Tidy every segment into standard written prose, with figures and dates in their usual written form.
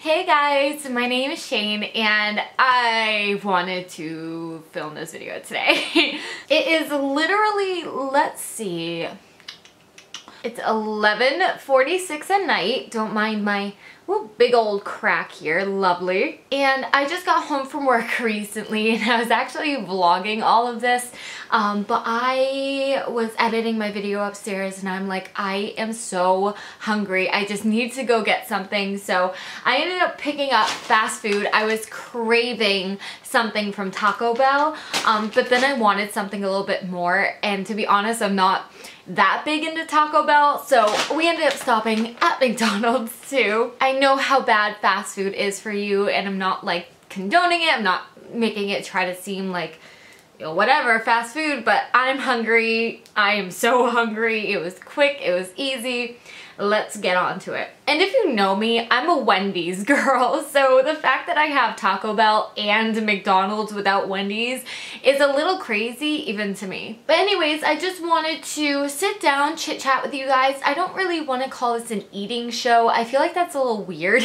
Hey guys, my name is Shane and I wanted to film this video today. It is literally, let's see, it's 11:46 at night. Don't mind my big old crack here, lovely. And I just got home from work recently and I was actually vlogging all of this, but I was editing my video upstairs and I'm like, I am so hungry. I just need to go get something. So I ended up picking up fast food. I was craving something from Taco Bell, but then I wanted something a little bit more, and to be honest, I'm not that big into Taco Bell, so we ended up stopping at McDonald's too. I know how bad fast food is for you, and I'm not like condoning it. I'm not making it try to seem like, you know, whatever, fast food, but I'm hungry. I am so hungry. It was quick, it was easy. Let's get on to it. And if you know me, I'm a Wendy's girl, so the fact that I have Taco Bell and McDonald's without Wendy's is a little crazy even to me. But anyways, I just wanted to sit down, chit chat with you guys. I don't really want to call this an eating show. I feel like that's a little weird.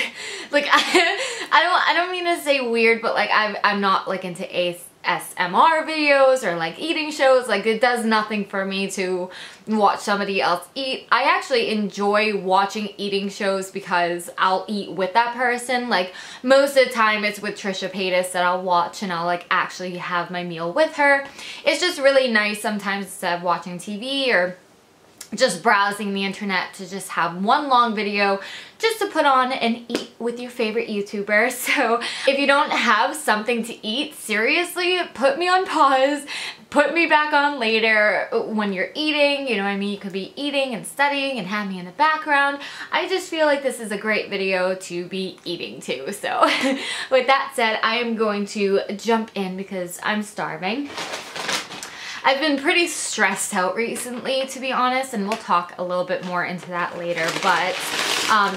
Like I don't mean to say weird, but like I'm not like into ASMR videos or like eating shows. Like it does nothing for me to watch somebody else eat. I actually enjoy watching eating shows because I'll eat with that person. Like most of the time it's with Trisha Paytas that I'll watch and I'll like actually have my meal with her. It's just really nice sometimes instead of watching TV or just browsing the internet to just have one long video just to put on and eat with your favorite YouTuber. So if you don't have something to eat, seriously, put me on pause, put me back on later when you're eating, you know what I mean? You could be eating and studying and have me in the background. I just feel like this is a great video to be eating too. So with that said, I am going to jump in because I'm starving. I've been pretty stressed out recently, to be honest, and we'll talk a little bit more into that later, but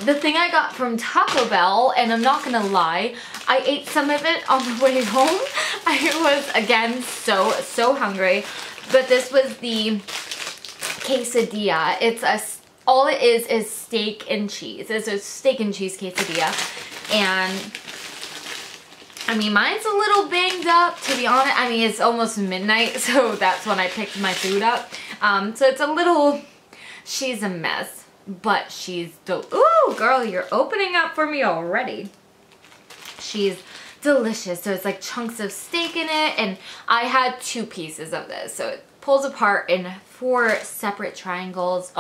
the thing I got from Taco Bell, and I'm not gonna lie, I ate some of it on the way home. I was, again, so hungry, but this was the quesadilla. It's all it is steak and cheese. It's a steak and cheese quesadilla, and I mean, mine's a little banged up, to be honest. I mean, it's almost midnight, so that's when I picked my food up. So it's a little, she's a mess, but she's ooh, girl, you're opening up for me already. She's delicious. So it's like chunks of steak in it, and I had 2 pieces of this. So it pulls apart in 4 separate triangles.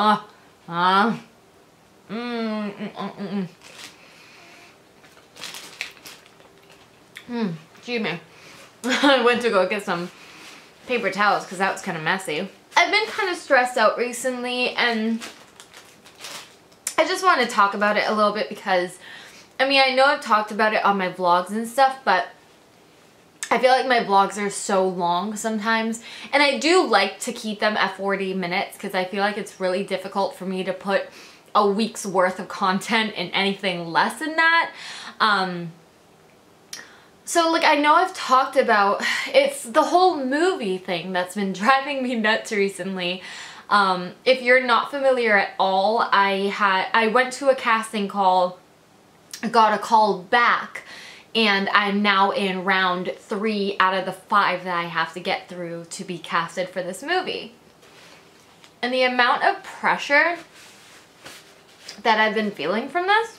Excuse me. I went to go get some paper towels because that was kind of messy. I've been kind of stressed out recently and I just want to talk about it a little bit because, I mean, I know I've talked about it on my vlogs and stuff, but I feel like my vlogs are so long sometimes, and I do like to keep them at 40 minutes because I feel like it's really difficult for me to put a week's worth of content in anything less than that. So like I know I've talked about, it's the whole movie thing that's been driving me nuts recently. If you're not familiar at all, I went to a casting call, got a call back, and I'm now in round 3 out of the 5 that I have to get through to be casted for this movie. And the amount of pressure that I've been feeling from this,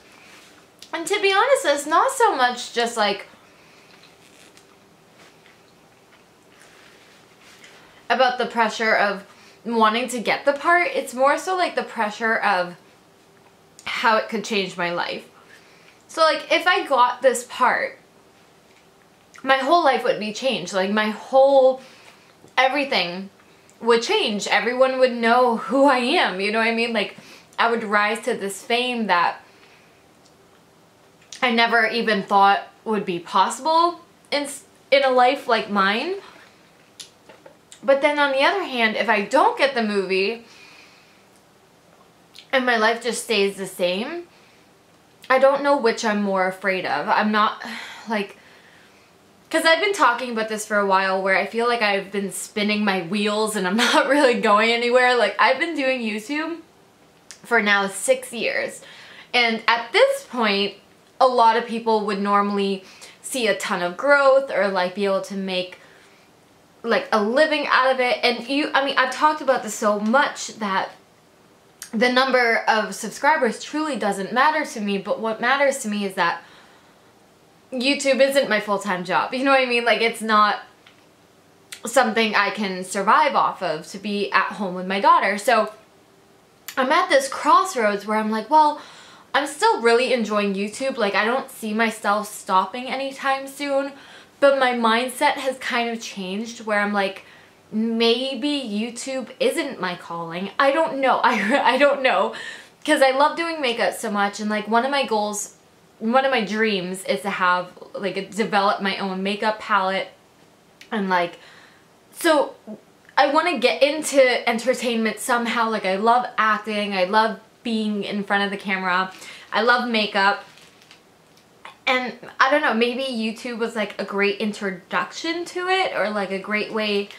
and to be honest, it's not so much just like about the pressure of wanting to get the part, it's more so like the pressure of how it could change my life. So like if I got this part, my whole life would be changed. Like my whole everything would change. Everyone would know who I am, you know what I mean? Like I would rise to this fame that I never even thought would be possible in a life like mine. But then on the other hand, if I don't get the movie and my life just stays the same, I don't know which I'm more afraid of. I'm not like, because I've been talking about this for a while where I feel like I've been spinning my wheels and I'm not really going anywhere. Like I've been doing YouTube for now 6 years. And at this point, a lot of people would normally see a ton of growth or like be able to make like a living out of it. And I mean, I've talked about this so much that the number of subscribers truly doesn't matter to me, but what matters to me is that YouTube isn't my full-time job. You know what I mean? Like, it's not something I can survive off of to be at home with my daughter. So I'm at this crossroads where I'm like, well, I'm still really enjoying YouTube. Like, I don't see myself stopping anytime soon, but my mindset has kind of changed where I'm like, maybe YouTube isn't my calling. I don't know. I don't know, because I love doing makeup so much, and like one of my goals, one of my dreams is to have like develop my own makeup palette, and like, so I want to get into entertainment somehow. Like, I love acting, I love being in front of the camera, I love makeup, and I don't know, maybe YouTube was like a great introduction to it, or like a great way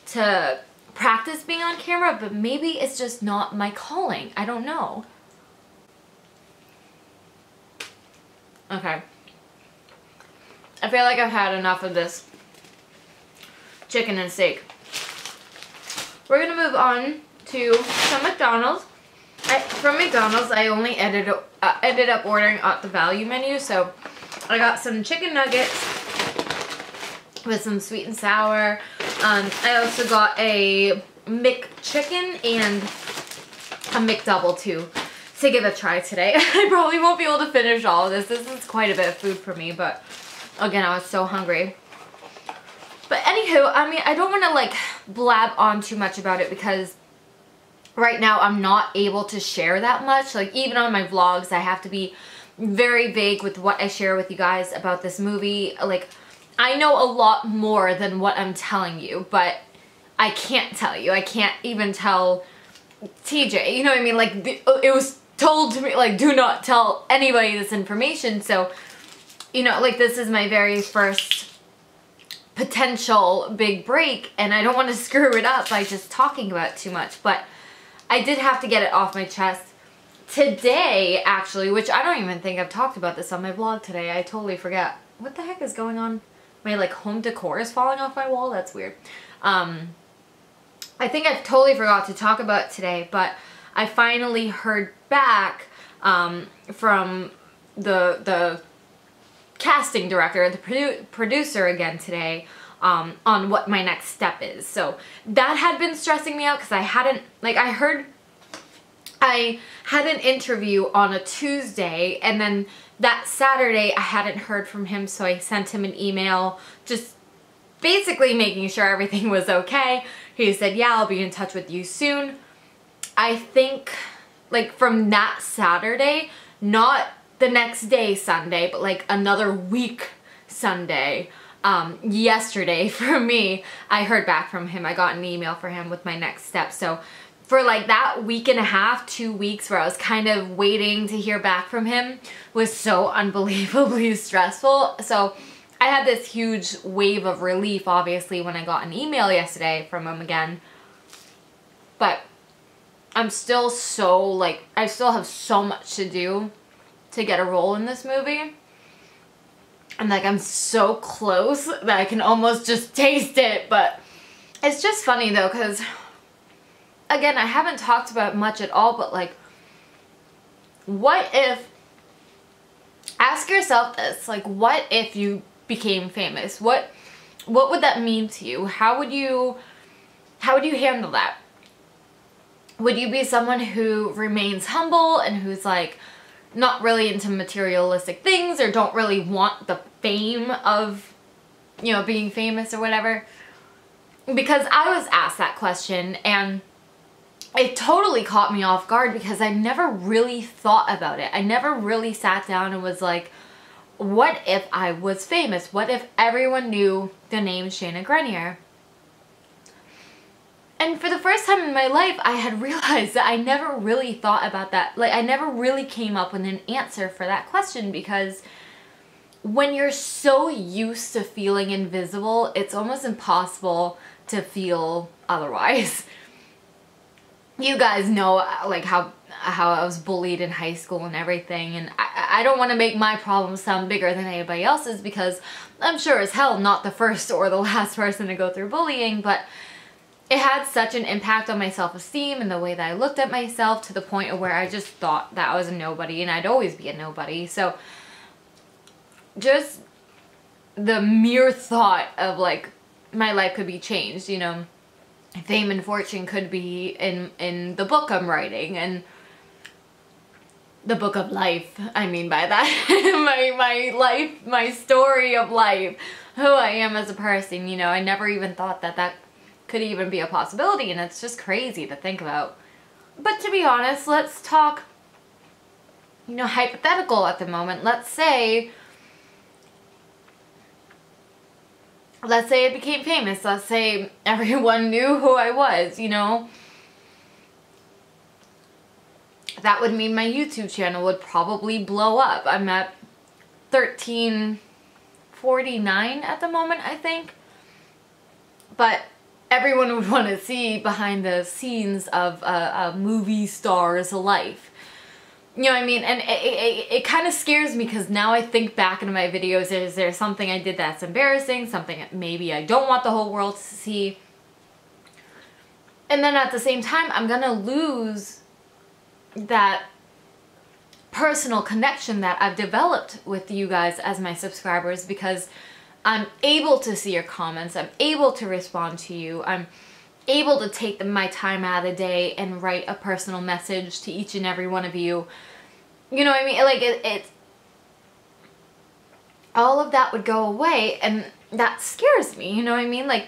to practice being on camera, but maybe it's just not my calling. I don't know. Okay. I feel like I've had enough of this chicken and steak. We're gonna move on to some McDonald's. From McDonald's, I only ended up ordering at the value menu, so I got some chicken nuggets with some sweet and sour. I also got a McChicken and a McDouble too to give a try today. I probably won't be able to finish all of this. This is quite a bit of food for me, but again, I was so hungry. But anywho, I mean, I don't want to like blab on too much about it because right now I'm not able to share that much. Like, even on my vlogs, I have to be very vague with what I share with you guys about this movie. Like, I know a lot more than what I'm telling you, but I can't tell you. I can't even tell TJ, you know what I mean? Like, it was told to me, like, do not tell anybody this information. So, you know, like, this is my very first potential big break, and I don't want to screw it up by just talking about it too much, but I did have to get it off my chest today, actually, which I don't even think I've talked about this on my vlog today. I totally forget. What the heck is going on? My like home decor is falling off my wall. That's weird. I think I've totally forgot to talk about it today, but I finally heard back from the casting director, the producer again today, on what my next step is. So that had been stressing me out because I hadn't, like, I had an interview on a Tuesday, and then that Saturday I hadn't heard from him, so I sent him an email just basically making sure everything was okay. He said, yeah, I'll be in touch with you soon. I think, like, from that Saturday, not the next day Sunday, but like another week Sunday, yesterday for me, I heard back from him. I got an email for him with my next step. So for like that week and a half, 2 weeks where I was kind of waiting to hear back from him was so unbelievably stressful. So I had this huge wave of relief, obviously, when I got an email yesterday from him again. But I'm still so, like, I still have so much to do to get a role in this movie. And like, I'm so close that I can almost just taste it. But it's just funny though, because again, I haven't talked about much at all, but like, what if, ask yourself this, like, what if you became famous? What would that mean to you? How would you handle that? Would you be someone who remains humble and who's like not really into materialistic things, or don't really want the fame of, you know, being famous or whatever? Because I was asked that question and it totally caught me off guard because I never really thought about it. I never really sat down and was like, what if I was famous? What if everyone knew the name Shayna Grenier? And for the first time in my life, I had realized that I never really thought about that. Like, I never really came up with an answer for that question, because when you're so used to feeling invisible, it's almost impossible to feel otherwise. You guys know, like, how how I was bullied in high school and everything, and I don't want to make my problems sound bigger than anybody else's, because I'm sure as hell not the first or the last person to go through bullying, but it had such an impact on my self-esteem and the way that I looked at myself, to the point of where I just thought that I was a nobody and I'd always be a nobody. So just the mere thought of like my life could be changed, you know, fame and fortune could be in the book I'm writing, and the book of life, I mean by that. my life, my story of life, who I am as a person, you know. I never even thought that that could even be a possibility, and it's just crazy to think about. But to be honest, let's talk, you know, hypothetical at the moment. Let's say I became famous. Let's say everyone knew who I was, you know. That would mean my YouTube channel would probably blow up. I'm at 1349 at the moment, I think. But everyone would want to see behind the scenes of a movie star's life. You know what I mean? And it kind of scares me, because now I think back into my videos, is there something I did that's embarrassing, something that maybe I don't want the whole world to see? And then at the same time, I'm gonna lose that personal connection that I've developed with you guys as my subscribers, because I'm able to see your comments, I'm able to respond to you, I'm able to take my time out of the day and write a personal message to each and every one of you. You know what I mean? Like, it's all of that would go away, and that scares me, you know what I mean? Like,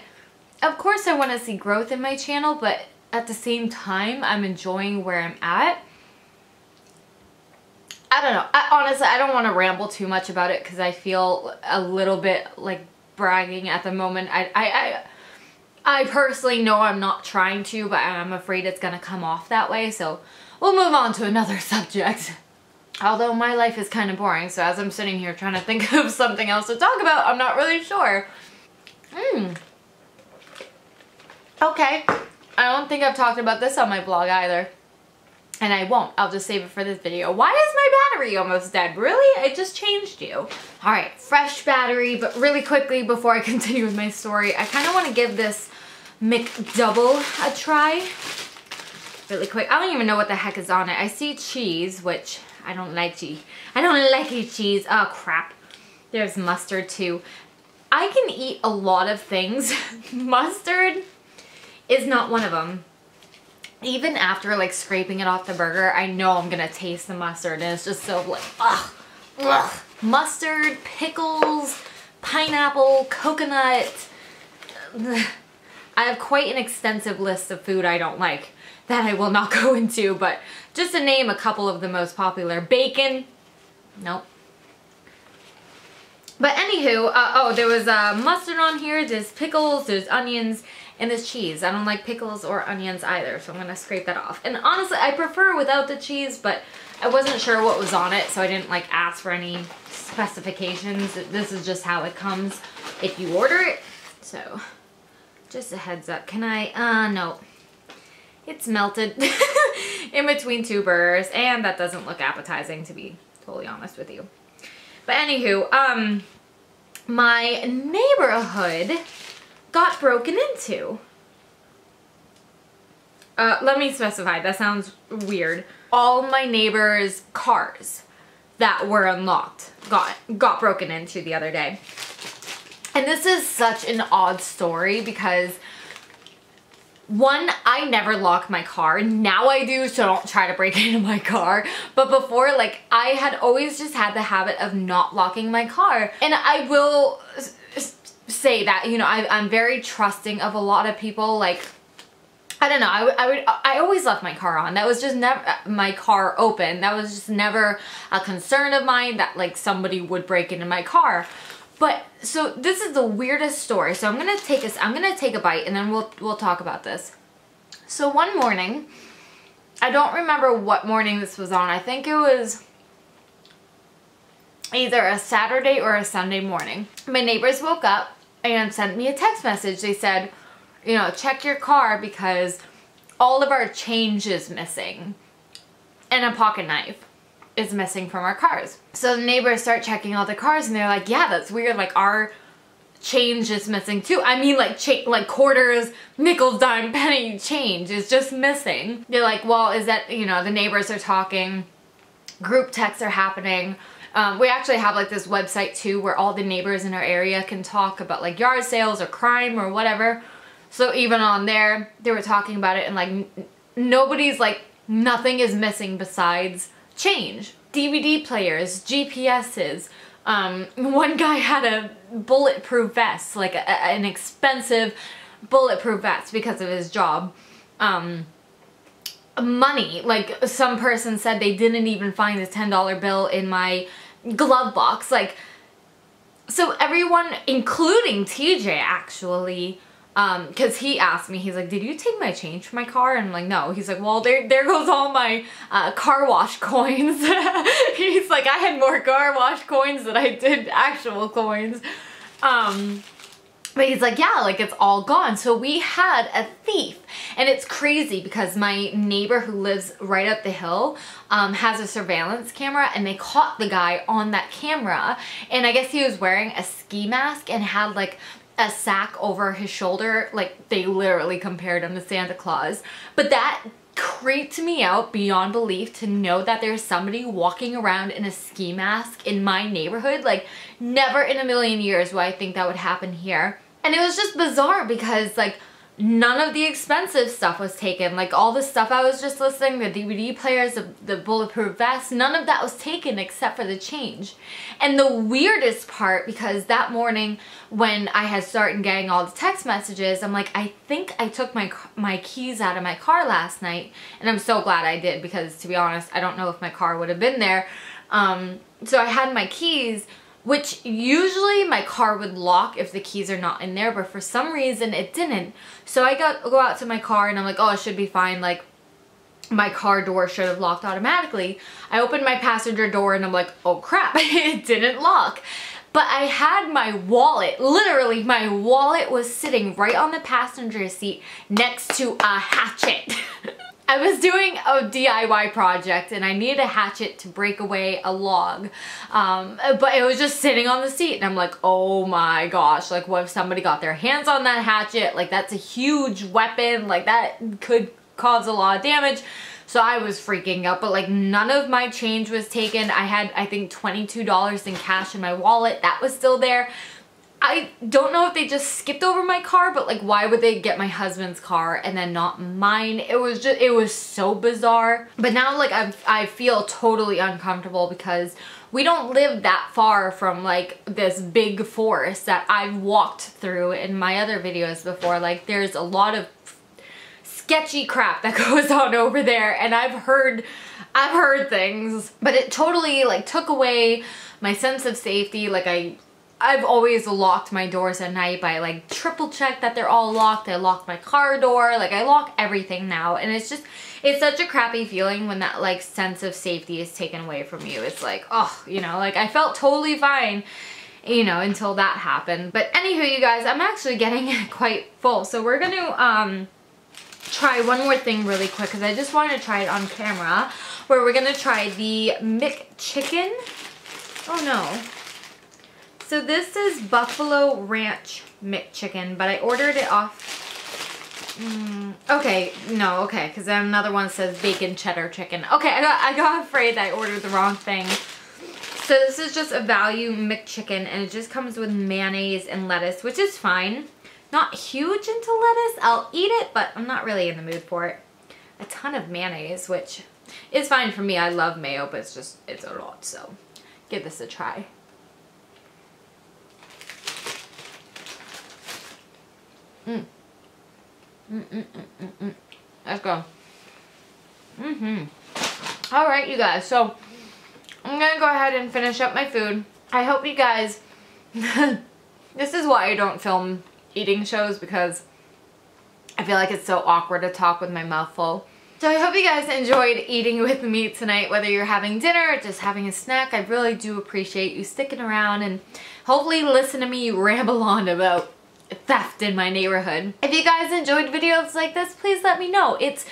of course I want to see growth in my channel, but at the same time, I'm enjoying where I'm at. I don't know. Honestly, I don't want to ramble too much about it, because I feel a little bit like bragging at the moment. I personally know I'm not trying to, but I'm afraid it's going to come off that way. So we'll move on to another subject. Although my life is kind of boring, so as I'm sitting here trying to think of something else to talk about, I'm not really sure. Okay. I don't think I've talked about this on my blog either. And I won't. I'll just save it for this video. Why is my battery almost dead? Really? I just changed you. Alright, fresh battery, but really quickly before I continue with my story, I kind of want to give this McDouble a try. Really quick. I don't even know what the heck is on it. I see cheese, which I don't like cheese. I don't like cheese. Oh, crap. There's mustard too. I can eat a lot of things. Mustard is not one of them. Even after like scraping it off the burger, I know I'm gonna taste the mustard, and it's just so like, ugh, ugh. Mustard, pickles, pineapple, coconut. Ugh. I have quite an extensive list of food I don't like that I will not go into, but just to name a couple of the most popular. Bacon, nope. But anywho, oh, there was mustard on here, there's pickles, there's onions, and there's cheese. I don't like pickles or onions either, so I'm gonna scrape that off. And honestly, I prefer without the cheese, but I wasn't sure what was on it, so I didn't like ask for any specifications. This is just how it comes if you order it. So, just a heads up. Can I, no. It's melted in between two burgers, and that doesn't look appetizing, to be totally honest with you. But anywho, my neighborhood got broken into. Let me specify, that sounds weird. All my neighbors' cars that were unlocked got broken into the other day. And this is such an odd story because, one, I never lock my car. Now I do, so don't try to break into my car. But before, like, I had always just had the habit of not locking my car. And I will say that, you know, I'm very trusting of a lot of people. Like, I don't know, I always left my car on. That was just never, my car open. That was just never a concern of mine that like somebody would break into my car. But so this is the weirdest story. So I'm gonna take a bite and then we'll talk about this. So one morning, I don't remember what morning this was on. I think it was either a Saturday or a Sunday morning. My neighbors woke up and sent me a text message. They said, you know, check your car because all of our change is missing. and a pocket knife is missing from our cars. So the neighbors start checking all the cars and they're like, yeah, that's weird. Like our change is missing too. I mean like quarters, nickels, dime, penny change is just missing. They're like, well, is that, you know, the neighbors are talking, group texts are happening. We actually have like this website too where all the neighbors in our area can talk about like yard sales or crime or whatever. So even on there, they were talking about it and like nobody's like, nothing is missing besides change. DVD players, GPSs. One guy had a bulletproof vest, like an expensive bulletproof vest because of his job. Money, like some person said they didn't even find the $10 bill in my glove box. Like, so everyone, including TJ actually, because he asked me, he's like, did you take my change from my car? And I'm like, no. He's like, well, there goes all my car wash coins. He's like, I had more car wash coins than I did actual coins. But he's like, yeah, like it's all gone. So we had a thief. And it's crazy because my neighbor who lives right up the hill has a surveillance camera and they caught the guy on that camera. And I guess he was wearing a ski mask and had like a sack over his shoulder. Like they literally compared him to Santa Claus. But that creeped me out beyond belief to know that there's somebody walking around in a ski mask in my neighborhood. Like never in a million years would I think that would happen here. And it was just bizarre because like none of the expensive stuff was taken. Like all the stuff I was just listing, the DVD players, the bulletproof vest, none of that was taken except for the change. And the weirdest part, because that morning when I had started getting all the text messages, I'm like, I think I took my keys out of my car last night. And I'm so glad I did because to be honest, I don't know if my car would have been there. So I had my keys, which usually my car would lock if the keys are not in there, but for some reason it didn't. So I go out to my car and I'm like, oh, it should be fine. Like my car door should have locked automatically. I opened my passenger door and I'm like, oh crap, it didn't lock. But I had my wallet, literally my wallet was sitting right on the passenger seat next to a hatchet. I was doing a DIY project and I needed a hatchet to break away a log, but it was just sitting on the seat and I'm like, oh my gosh, like what if somebody got their hands on that hatchet? Like that's a huge weapon, like that could cause a lot of damage. So I was freaking out, but like none of my change was taken. I had, I think, $22 in cash in my wallet. That was still there. I don't know if they just skipped over my car, but like why would they get my husband's car and then not mine? It was just, it was so bizarre. But now like I feel totally uncomfortable because we don't live that far from like this big forest that I've walked through in my other videos before. Like there's a lot of sketchy crap that goes on over there and I've heard things, but it totally like took away my sense of safety. Like I've always locked my doors at night by like triple check that they're all locked. I locked my car door, like I lock everything now, and it's just, it's such a crappy feeling when that like sense of safety is taken away from you. It's like, oh, you know, like I felt totally fine, you know, until that happened. But anywho, you guys, I'm actually getting quite full, so we're gonna try one more thing really quick because I just wanted to try it on camera, where we're gonna try the McChicken. Oh no. So this is Buffalo Ranch McChicken, but I ordered it off. Okay, no, okay, because then another one says bacon cheddar chicken. Okay, I got afraid that I ordered the wrong thing. So this is just a value McChicken, and it just comes with mayonnaise and lettuce, which is fine. Not huge into lettuce. I'll eat it, but I'm not really in the mood for it. A ton of mayonnaise, which is fine for me. I love mayo, but it's just, it's a lot, so give this a try. Let's go. Alright, you guys, so I'm gonna go ahead and finish up my food. I hope you guys, this is why I don't film eating shows, because I feel like it's so awkward to talk with my mouth full. So I hope you guys enjoyed eating with me tonight, whether you're having dinner or just having a snack. I really do appreciate you sticking around and hopefully listen to me ramble on about theft in my neighborhood. If you guys enjoyed videos like this, please let me know. It's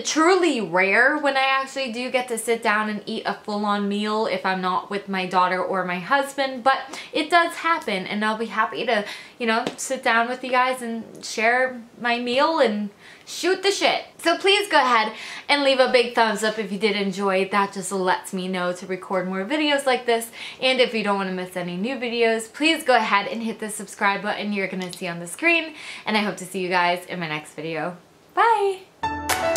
truly rare when I actually do get to sit down and eat a full-on meal if I'm not with my daughter or my husband, but it does happen, and I'll be happy to, you know, sit down with you guys and share my meal and shoot the shit. So please go ahead and leave a big thumbs up if you did enjoy. That just lets me know to record more videos like this. And if you don't want to miss any new videos, please go ahead and hit the subscribe button you're gonna see on the screen. And I hope to see you guys in my next video. Bye!